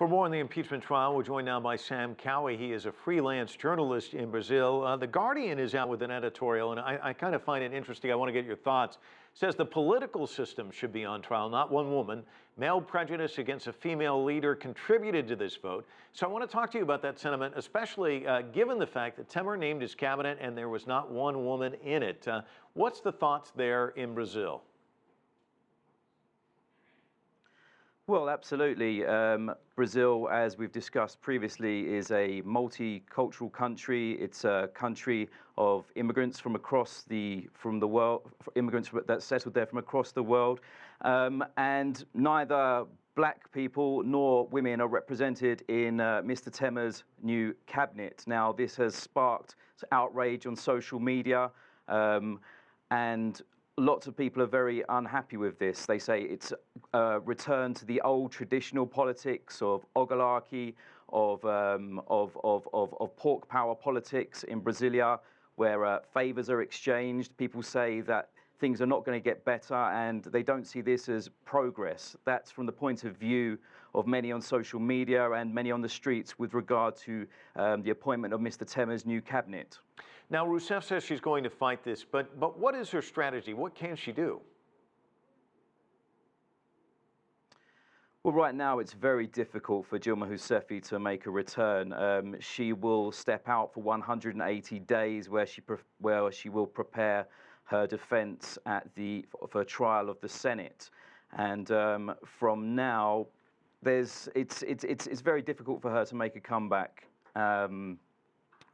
For more on the impeachment trial, we're joined now by Sam Cowie. He is a freelance journalist in Brazil. The Guardian is out with an editorial, and I kind of find it interesting. I want to get your thoughts. It says the political system should be on trial, not one woman. Male prejudice against a female leader contributed to this vote. So I want to talk to you about that sentiment, especially given the fact that Temer named his cabinet and there was not one woman in it. What's the thoughts there in Brazil? Well, absolutely. Brazil, as we've discussed previously, is a multicultural country. It's a country of immigrants from the world, immigrants that settled there from across the world, and neither black people nor women are represented in Mr. Temer's new cabinet. Now, this has sparked outrage on social media, and lots of people are very unhappy with this. They say it's a return to the old traditional politics of oligarchy, of pork power politics in Brasilia, where favors are exchanged. People say that things are not going to get better, and they don't see this as progress. That's from the point of view of many on social media and many on the streets with regard to the appointment of Mr. Temer's new cabinet. Now, Rouseff says she's going to fight this, but what is her strategy? What can she do? Well, right now it's very difficult for Dilma Rouseff to make a return. She will step out for 180 days, where she will prepare her defence for trial of the Senate, and from now, it's very difficult for her to make a comeback.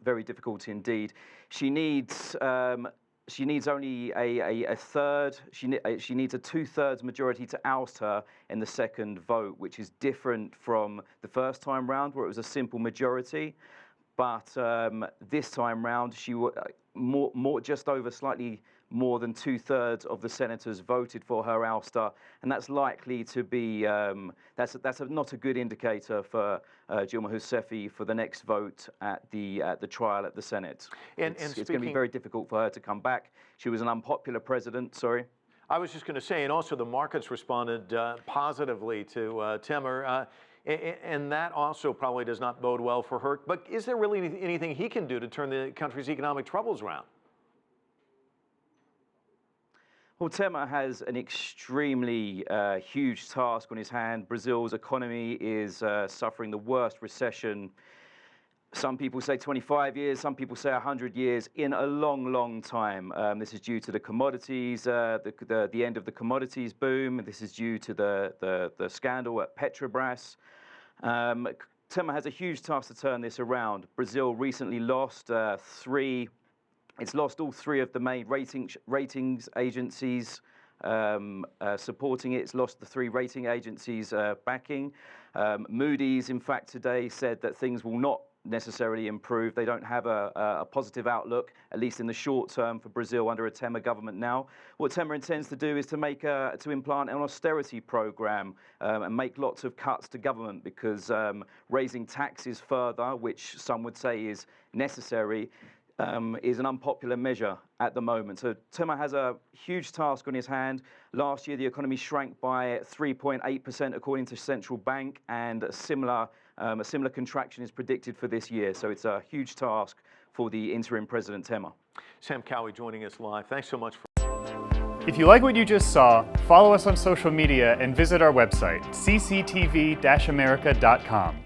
Very difficult indeed. She needs only a third. She needs a 2/3 majority to oust her in the second vote, which is different from the first time round, where it was a simple majority. But this time round, she just over slightly more than 2/3 of the senators voted for her ouster, and that's likely to be not a good indicator for Dilma Rouseff for the next vote at the trial at the Senate. It's going to be very difficult for her to come back. She was an unpopular president. Sorry. I was just going to say, and also the markets responded positively to Temer. And that also probably does not bode well for her. But is there really anything he can do to turn the country's economic troubles around? Well, Temer has an extremely huge task on his hand. Brazil's economy is suffering the worst recession. Some people say 25 years, some people say 100 years, in a long, long time. This is due to the commodities, the end of the commodities boom. This is due to the scandal at Petrobras. Temer has a huge task to turn this around. Brazil recently lost It's lost all three of the main ratings agencies supporting it. It's lost the three rating agencies backing. Moody's, in fact, today said that things will not necessarily improve. They don't have a positive outlook, at least in the short term, for Brazil under a Temer government now. What Temer intends to do is to implant an austerity program and make lots of cuts to government, because raising taxes further, which some would say is necessary, is an unpopular measure at the moment. So Temer has a huge task on his hand. Last year, the economy shrank by 3.8%, according to central bank, and a similar contraction is predicted for this year. So it's a huge task for the interim President Temer. Sam Cowie joining us live. Thanks so much. If you like what you just saw, follow us on social media and visit our website, cctv-america.com.